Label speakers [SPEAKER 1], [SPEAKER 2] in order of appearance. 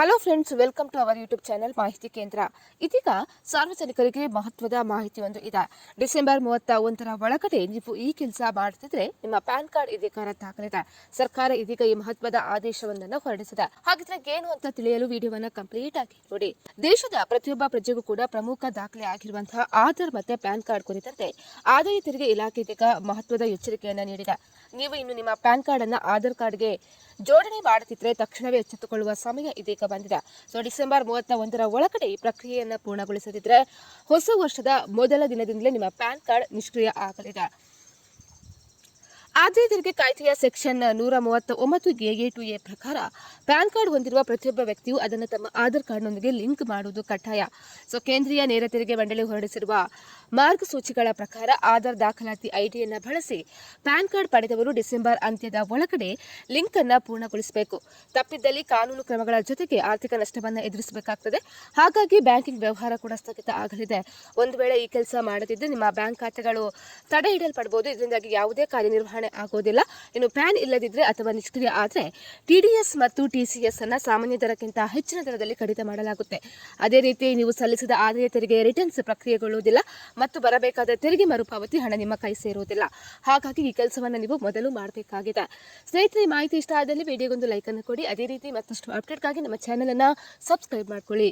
[SPEAKER 1] Hello friends, welcome to our YouTube channel Mahiti Kendra. ಇದೀಗ ಸಾರ್ವಜನಿಕರಿಗೆ ಮಹತ್ವದ ಮಾಹಿತಿ ಒಂದು ಇದೆ. ಡಿಸೆಂಬರ್ 31ರ ಒಳಗಡೆ ನೀವು ಈ ಕೆಲಸ ಮಾಡ್ತಿದ್ರೆ ನಿಮ್ಮ ಪ್ಯಾನ್ ಕಾರ್ಡ್ ಇದೀಗ ರದ್ದಾಗಲಿದೆ. ಸರ್ಕಾರ ಇದೀಗ ಈ ಮಹತ್ವದ ಆದೇಶವೊಂದನ್ನು ಹೊರಡಿಸಿದೆ. ಹಾಗಿದ್ರೆ ಏನು ಅಂತ ತಿಳಿಯಲು ವಿಡಿಯೋವನ್ನ ಕಂಪ್ಲೀಟ್ ಆಗಿ ನೋಡಿ. ದೇಶದ ಪ್ರತಿಯೊಬ್ಬ ಪ್ರಜೆಗೂ ಕೂಡ ಪ್ರಮುಖ ದಾಖಲೆ ಆಗಿರುವಂತಹ ಆಧಾರ್ ಮತ್ತೆ ಪ್ಯಾನ್ ಕಾರ್ಡ್ ಕುರಿತಂತೆ ಆದಾಯ ತೆರಿಗೆ ಇಲಾಖೆ ಇದೀಗ ಮಹತ್ವದ ಎಚ್ಚರಿಕೆಯನ್ನ ನೀಡಿದೆ. ನೀವು ಇನ್ನು ನಿಮ್ಮ ಪ್ಯಾನ್ ಕಾರ್ಡ್ ಅನ್ನ ಆಧಾರ್ ಕಾರ್ಡ್ಗೆ ಜೋಡಣೆ ಮಾಡುತ್ತಿದ್ರೆ ತಕ್ಷಣವೇ ಎಚ್ಚೆತ್ತುಕೊಳ್ಳುವ ಸಮಯ ಇದೀಗ ಬಂದಿದೆ. ಡಿಸೆಂಬರ್ 31ರ ಒಳಗಡೆ ಈ ಪ್ರಕ್ರಿಯೆಯನ್ನು ಪೂರ್ಣಗೊಳಿಸದಿದ್ರೆ ಹೊಸ ವರ್ಷದ ಮೊದಲ ದಿನದಿಂದಲೇ ನಿಮ್ಮ ಪ್ಯಾನ್ ಕಾರ್ಡ್ ನಿಷ್ಕ್ರಿಯ ಆಗಲಿದೆ. ಆದಾಯ ತೆರಿಗೆ ಕಾಯ್ದೆಯ ಸೆಕ್ಷನ್ 139A2A ಪ್ರಕಾರ ಪ್ಯಾನ್ ಕಾರ್ಡ್ ಹೊಂದಿರುವ ಪ್ರತಿಯೊಬ್ಬ ವ್ಯಕ್ತಿಯು ಅದನ್ನು ತಮ್ಮ ಆಧಾರ್ ಕಾರ್ಡ್ನೊಂದಿಗೆ ಲಿಂಕ್ ಮಾಡುವುದು ಕಡ್ಡಾಯ. ಕೇಂದ್ರೀಯ ನೇರ ತೆರಿಗೆ ಮಂಡಳಿ ಹೊರಡಿಸಿರುವ ಮಾರ್ಗಸೂಚಿಗಳ ಪ್ರಕಾರ ಆಧಾರ್ ದಾಖಲಾತಿ ಐಡಿಯನ್ನು ಬಳಸಿ ಪ್ಯಾನ್ ಕಾರ್ಡ್ ಪಡೆದವರು ಡಿಸೆಂಬರ್ ಅಂತ್ಯದ ಒಳಗಡೆ ಲಿಂಕ್ ಅನ್ನು ಪೂರ್ಣಗೊಳಿಸಬೇಕು. ತಪ್ಪಿದ್ದಲ್ಲಿ ಕಾನೂನು ಕ್ರಮಗಳ ಜೊತೆಗೆ ಆರ್ಥಿಕ ನಷ್ಟವನ್ನು ಎದುರಿಸಬೇಕಾಗುತ್ತದೆ. ಹಾಗಾಗಿ ಬ್ಯಾಂಕಿಂಗ್ ವ್ಯವಹಾರ ಕೂಡ ಸ್ಥಗಿತ ಆಗಲಿದೆ. ಒಂದು ವೇಳೆ ಈ ಕೆಲಸ ಮಾಡದಿದ್ದರೆ ನಿಮ್ಮ ಬ್ಯಾಂಕ್ ಖಾತೆಗಳು ತಡೆ ಹಿಡಿಯಲ್ಪಡಬಹುದು. ಇದರಿಂದಾಗಿ ಯಾವುದೇ ಕಾರ್ಯನಿರ್ವಹಣೆ ಆಗೋದಿಲ್ಲ. ಇನ್ನು ಪ್ಯಾನ್ ಇಲ್ಲದಿದ್ರೆ ಅಥವಾ ನಿಷ್ಕ್ರಿಯ ಆದರೆ ಟಿಡಿಎಸ್ ಮತ್ತು ಟಿಸಿಎಸ್ ಅನ್ನ ಸಾಮಾನ್ಯ ದರಕ್ಕಿಂತ ಹೆಚ್ಚಿನ ದರದಲ್ಲಿ ಕಡಿತ ಮಾಡಲಾಗುತ್ತೆ. ಅದೇ ರೀತಿ ನೀವು ಸಲ್ಲಿಸಿದ ಆದಾಯ ತೆರಿಗೆ ರಿಟರ್ನ್ಸ್ ಪ್ರಕ್ರಿಯೆಗೊಳ್ಳುವುದಿಲ್ಲ ಮತ್ತು ಬರಬೇಕಾದ ತೆರಿಗೆ ಮರುಪಾವತಿ ಹಣ ನಿಮ್ಮ ಕೈ ಸೇರುವುದಿಲ್ಲ. ಹಾಗಾಗಿ ಈ ಕೆಲಸವನ್ನು ನೀವು ಮೊದಲು ಮಾಡಬೇಕಾಗಿದೆ. ಸ್ನೇಹಿತರೆ, ಮಾಹಿತಿ ಇಷ್ಟ ಆದಲ್ಲಿ ವಿಡಿಯೋಗೊಂದು ಲೈಕ್ ಅನ್ನು ಕೊಡಿ. ಅದೇ ರೀತಿ ಮತ್ತಷ್ಟು ಅಪ್ಡೇಟ್ಗಾಗಿ ನಮ್ಮ ಚಾನೆಲ್ ಅನ್ನು ಸಬ್ಸ್ಕ್ರೈಬ್ ಮಾಡ್ಕೊಳ್ಳಿ.